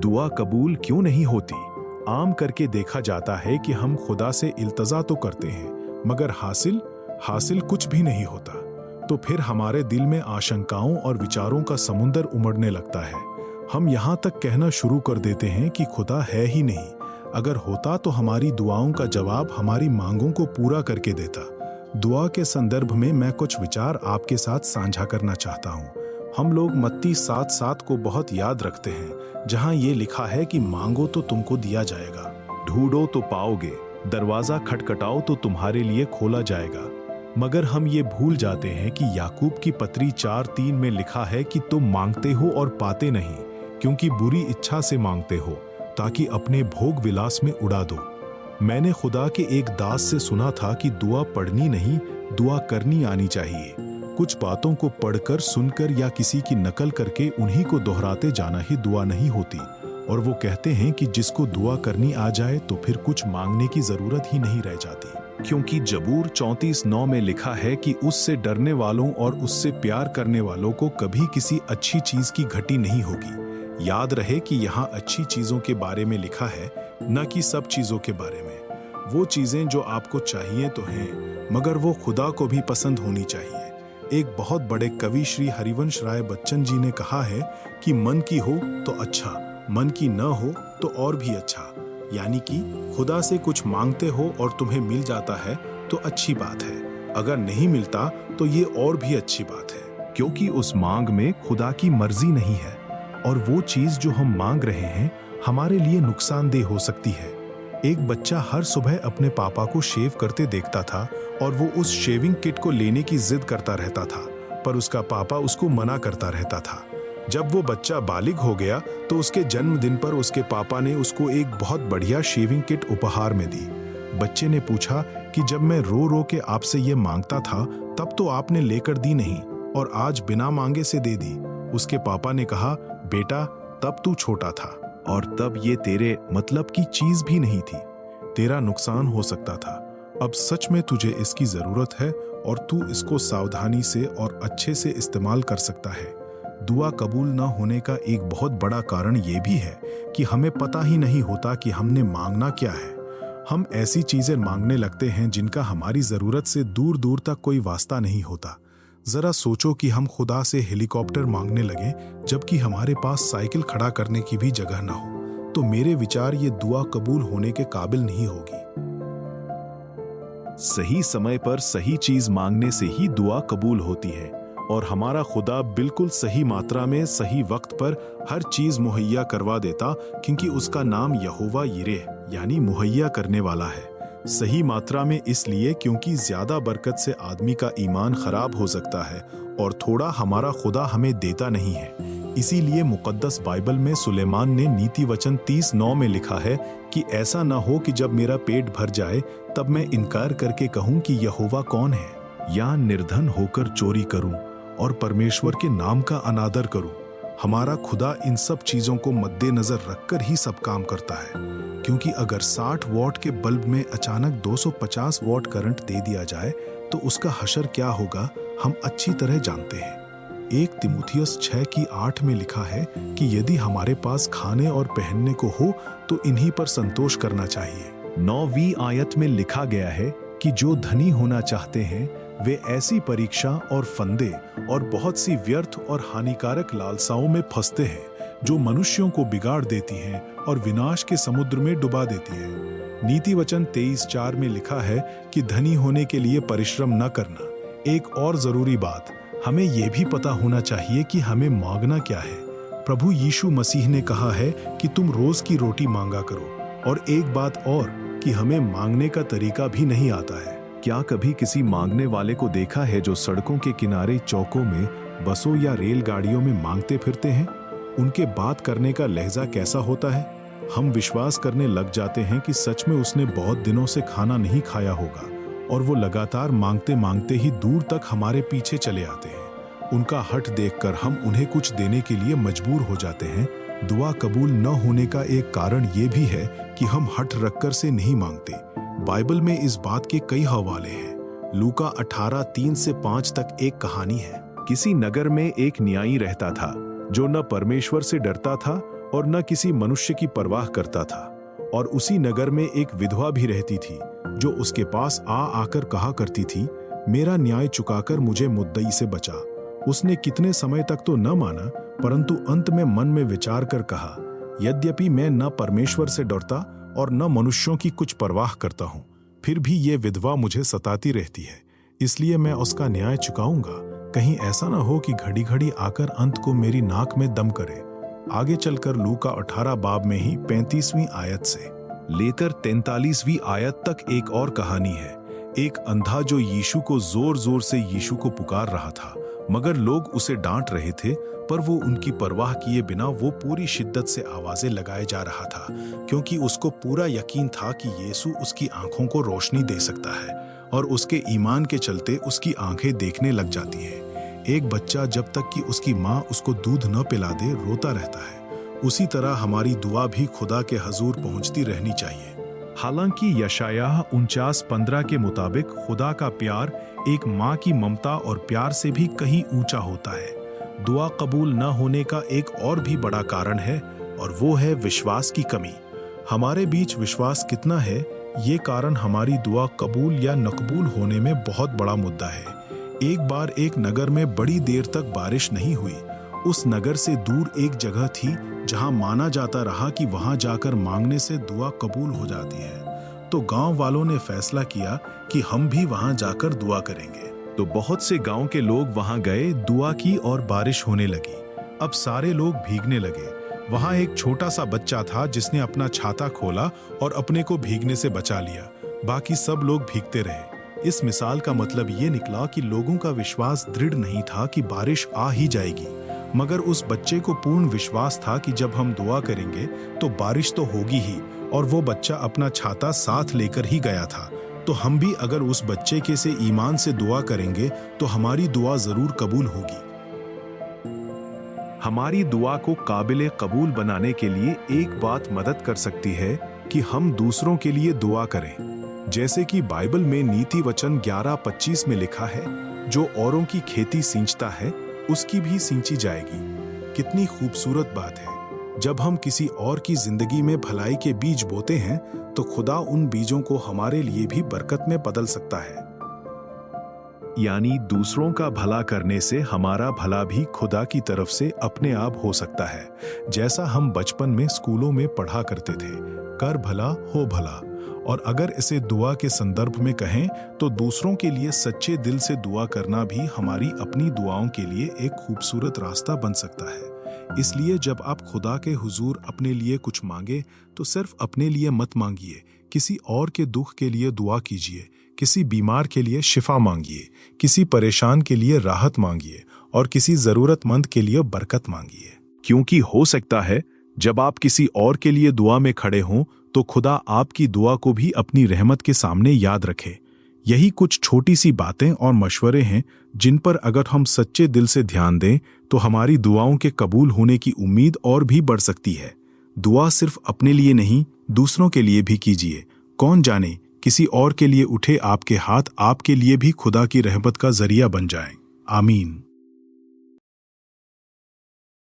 दुआ कबूल क्यों नहीं होती? आम करके देखा जाता है कि हम खुदा से इल्तजा तो करते हैं मगर हासिल कुछ भी नहीं होता। तो फिर हमारे दिल में आशंकाओं और विचारों का समुंदर उमड़ने लगता है। हम यहाँ तक कहना शुरू कर देते हैं कि खुदा है ही नहीं। अगर होता तो हमारी दुआओं का जवाब हमारी मांगों को पूरा करके देता। दुआ के संदर्भ में मैं कुछ विचार आपके साथ साझा करना चाहता हूँ। हम लोग मत्ती 7:7 को बहुत याद रखते हैं, जहाँ ये लिखा है कि मांगो तो तुमको दिया जाएगा, ढूंढो तो पाओगे, दरवाजा खटखटाओ तो तुम्हारे लिए खोला जाएगा। मगर हम ये भूल जाते हैं कि याकूब की पत्री 4:3 में लिखा है कि तुम मांगते हो और पाते नहीं, क्योंकि बुरी इच्छा से मांगते हो ताकि अपने भोग विलास में उड़ा दो। मैंने खुदा के एक दास से सुना था कि दुआ पढ़नी नहीं, दुआ करनी आनी चाहिए। कुछ बातों को पढ़कर, सुनकर या किसी की नकल करके उन्हीं को दोहराते जाना ही दुआ नहीं होती। और वो कहते हैं कि जिसको दुआ करनी आ जाए तो फिर कुछ मांगने की जरूरत ही नहीं रह जाती, क्योंकि जबूर 34:9 में लिखा है कि उससे डरने वालों और उससे प्यार करने वालों को कभी किसी अच्छी चीज की घटी नहीं होगी। याद रहे कि यहाँ अच्छी चीजों के बारे में लिखा है, न कि सब चीजों के बारे में। वो चीजें जो आपको चाहिए तो हैं, मगर वो खुदा को भी पसंद होनी चाहिए। एक बहुत बड़े कवि श्री हरिवंश राय बच्चन जी ने कहा है कि मन की हो तो अच्छा, मन की न हो तो और भी अच्छा। यानी कि खुदा से कुछ मांगते हो और तुम्हें मिल जाता है तो अच्छी बात है, अगर नहीं मिलता तो ये और भी अच्छी बात है, क्योंकि उस मांग में खुदा की मर्जी नहीं है और वो चीज जो हम मांग रहे हैं हमारे लिए नुकसानदेह हो सकती है। एक बच्चा हर सुबह अपने पापा को शेव करते देखता था और वो उस शेविंग किट को लेने की जिद करता रहता था, पर उसका पापा उसको मना करता रहता था। जब वो बच्चा बालिग हो गया तो उसके जन्मदिन पर उसके पापा ने उसको एक बहुत बढ़िया शेविंग किट उपहार में दी। बच्चे ने पूछा कि जब मैं रो रो के आपसे ये मांगता था तब तो आपने लेकर दी नहीं और आज बिना मांगे से दे दी। उसके पापा ने कहा, बेटा तब तू छोटा था और तब ये तेरे मतलब की चीज भी नहीं थी, तेरा नुकसान हो सकता था। अब सच में तुझे इसकी जरूरत है और तू इसको सावधानी से और अच्छे से इस्तेमाल कर सकता है। दुआ कबूल न होने का एक बहुत बड़ा कारण ये भी है कि हमें पता ही नहीं होता कि हमने मांगना क्या है। हम ऐसी चीजें मांगने लगते हैं जिनका हमारी जरूरत से दूर दूर तक कोई वास्ता नहीं होता। जरा सोचो कि हम खुदा से हेलीकॉप्टर मांगने लगे जबकि हमारे पास साइकिल खड़ा करने की भी जगह ना हो, तो मेरे विचार ये दुआ कबूल होने के काबिल नहीं होगी। सही समय पर सही चीज मांगने से ही दुआ कबूल होती है और हमारा खुदा बिल्कुल सही मात्रा में सही वक्त पर हर चीज मुहैया करवा देता, क्योंकि उसका नाम यहोवा यिरे यानी मुहैया करने वाला है। सही मात्रा में इसलिए क्योंकि ज्यादा बरकत से आदमी का ईमान खराब हो सकता है और थोड़ा हमारा खुदा हमें देता नहीं है। इसीलिए मुकद्दस बाइबल में सुलेमान ने नीति वचन 30:9 में लिखा है कि ऐसा न हो कि जब मेरा पेट भर जाए तब मैं इनकार करके कहूं कि यहोवा कौन है, या निर्धन होकर चोरी करूं और परमेश्वर के नाम का अनादर करूं। हमारा खुदा इन सब चीजों को मद्देनजर रखकर ही सब काम करता है, क्योंकि अगर 60 वॉट के बल्ब में अचानक 250 वॉट करंट दे दिया जाए तो उसका हशर क्या होगा हम अच्छी तरह जानते हैं। 1 तीमुथियुस 6:8 में लिखा है कि यदि हमारे पास खाने और पहनने को हो तो इन्हीं पर संतोष करना चाहिए। 9वीं आयत में लिखा गया है कि जो धनी होना चाहते हैं वे ऐसी परीक्षा और फंदे और बहुत सी व्यर्थ और हानिकारक लालसाओं में फंसते हैं जो मनुष्यों को बिगाड़ देती हैं और विनाश के समुद्र में डुबा देती हैं। नीति वचन 23:4 में लिखा है कि धनी होने के लिए परिश्रम न करना। एक और जरूरी बात, हमें यह भी पता होना चाहिए कि हमें मांगना क्या है। प्रभु यीशु मसीह ने कहा है कि तुम रोज की रोटी मांगा करो। और एक बात और कि हमें मांगने का तरीका भी नहीं आता है। क्या कभी किसी मांगने वाले को देखा है जो सड़कों के किनारे, चौकों में, बसों या रेलगाड़ियों में मांगते फिरते हैं? उनके बात करने का लहजा कैसा होता है? हम विश्वास करने लग जाते हैं कि सच में उसने बहुत दिनों से खाना नहीं खाया होगा और वो लगातार मांगते मांगते ही दूर तक हमारे पीछे चले आते हैं। उनका हठ देखकर हम उन्हें कुछ देने के लिए मजबूर हो जाते हैं। दुआ कबूल न होने का एक कारण ये भी है कि हम हठ रखकर से नहीं मांगते। बाइबल में इस बात के कई हवाले हैं। लूका 18:3-5 तक एक कहानी है। किसी नगर में एक न्यायी रहता था जो न परमेश्वर से डरता था और न किसी मनुष्य की परवाह करता था। और उसी नगर में एक विधवा भी रहती थी जो उसके पास आकर कहा करती थी, मेरा न्याय चुकाकर मुझे मुद्दई से बचा। उसने कितने समय तक तो न माना, परंतु अंत में मन में विचार कर कहा, यद्यपि मैं न परमेश्वर से डरता और न मनुष्यों की कुछ परवाह करता हूं, फिर भी ये विधवा मुझे सताती रहती है, इसलिए मैं उसका न्याय चुकाऊंगा। कहीं ऐसा न हो कि घड़ी घड़ी आकर अंत को मेरी नाक में दम करे। आगे चलकर लूका 18 बाब में ही 35वीं आयत से लेकर 43वीं आयत तक एक और कहानी है। एक अंधा जो यीशु को जोर जोर से यीशु को पुकार रहा था, मगर लोग उसे डांट रहे थे, पर वो उनकी परवाह किए बिना वो पूरी शिद्दत से आवाजें लगाए जा रहा था, क्योंकि उसको पूरा यकीन था कि यीशु उसकी आंखों को रोशनी दे सकता है और उसके ईमान के चलते उसकी आंखें देखने लग जाती हैं। एक बच्चा जब तक कि उसकी माँ उसको दूध न पिला दे रोता रहता है, उसी तरह हमारी दुआ भी खुदा के हजूर पहुंचती रहनी चाहिए। हालांकि यशायाह 49:15 के मुताबिक खुदा का प्यार एक माँ की ममता और प्यार से भी कहीं ऊंचा होता है। दुआ कबूल न होने का एक और भी बड़ा कारण है, और वो है विश्वास की कमी। हमारे बीच विश्वास कितना है, ये कारण हमारी दुआ कबूल या नकबूल होने में बहुत बड़ा मुद्दा है। एक बार एक नगर में बड़ी देर तक बारिश नहीं हुई। उस नगर से दूर एक जगह थी जहां माना जाता रहा कि वहां जाकर मांगने से दुआ कबूल हो जाती है। तो गांव वालों ने फैसला किया कि हम भी वहां जाकर दुआ करेंगे। तो बहुत से गांव के लोग वहां गए, दुआ की और बारिश होने लगी। अब सारे लोग भीगने लगे। वहां एक छोटा सा बच्चा था जिसने अपना छाता खोला और अपने को भीगने से बचा लिया। बाकी सब लोग भीगते रहे। इस मिसाल का मतलब ये निकला कि लोगों का विश्वास दृढ़ नहीं था कि बारिश आ ही जाएगी, मगर उस बच्चे को पूर्ण विश्वास था कि जब हम दुआ करेंगे तो बारिश तो होगी ही, और वो बच्चा अपना छाता साथ लेकर ही गया था। तो हम भी अगर उस बच्चे के से ईमान से दुआ करेंगे तो हमारी दुआ जरूर कबूल होगी। हमारी दुआ को काबिले कबूल बनाने के लिए एक बात मदद कर सकती है कि हम दूसरों के लिए दुआ करें। जैसे कि बाइबल में नीति वचन 11:25 में लिखा है, जो औरों की खेती सींचता है उसकी भी सींची जाएगी। कितनी खूबसूरत बात है। जब हम किसी और की जिंदगी में भलाई के बीज बोते हैं तो खुदा उन बीजों को हमारे लिए भी बरकत में बदल सकता है। यानी दूसरों का भला करने से हमारा भला भी खुदा की तरफ से अपने आप हो सकता है। जैसा हम बचपन में स्कूलों में पढ़ा करते थे, कर भला हो भला। और अगर इसे दुआ के संदर्भ में कहें तो दूसरों के लिए सच्चे दिल से दुआ करना भी हमारी अपनी दुआओं के लिए एक खूबसूरत रास्ता बन सकता है। इसलिए जब आप खुदा के हुजूर अपने लिए कुछ मांगे तो सिर्फ अपने लिए मत मांगिए, किसी और के दुख के लिए दुआ कीजिए। किसी बीमार के लिए शिफा मांगिए, किसी परेशान के लिए राहत मांगिए और किसी जरूरतमंद के लिए बरकत मांगिए। क्योंकि हो सकता है जब आप किसी और के लिए दुआ में खड़े हों तो खुदा आपकी दुआ को भी अपनी रहमत के सामने याद रखे। यही कुछ छोटी सी बातें और मशवरे हैं जिन पर अगर हम सच्चे दिल से ध्यान दें तो हमारी दुआओं के कबूल होने की उम्मीद और भी बढ़ सकती है। दुआ सिर्फ अपने लिए नहीं, दूसरों के लिए भी कीजिए। कौन जाने किसी और के लिए उठे आपके हाथ आपके लिए भी खुदा की रहमत का जरिया बन जाएं। आमीन।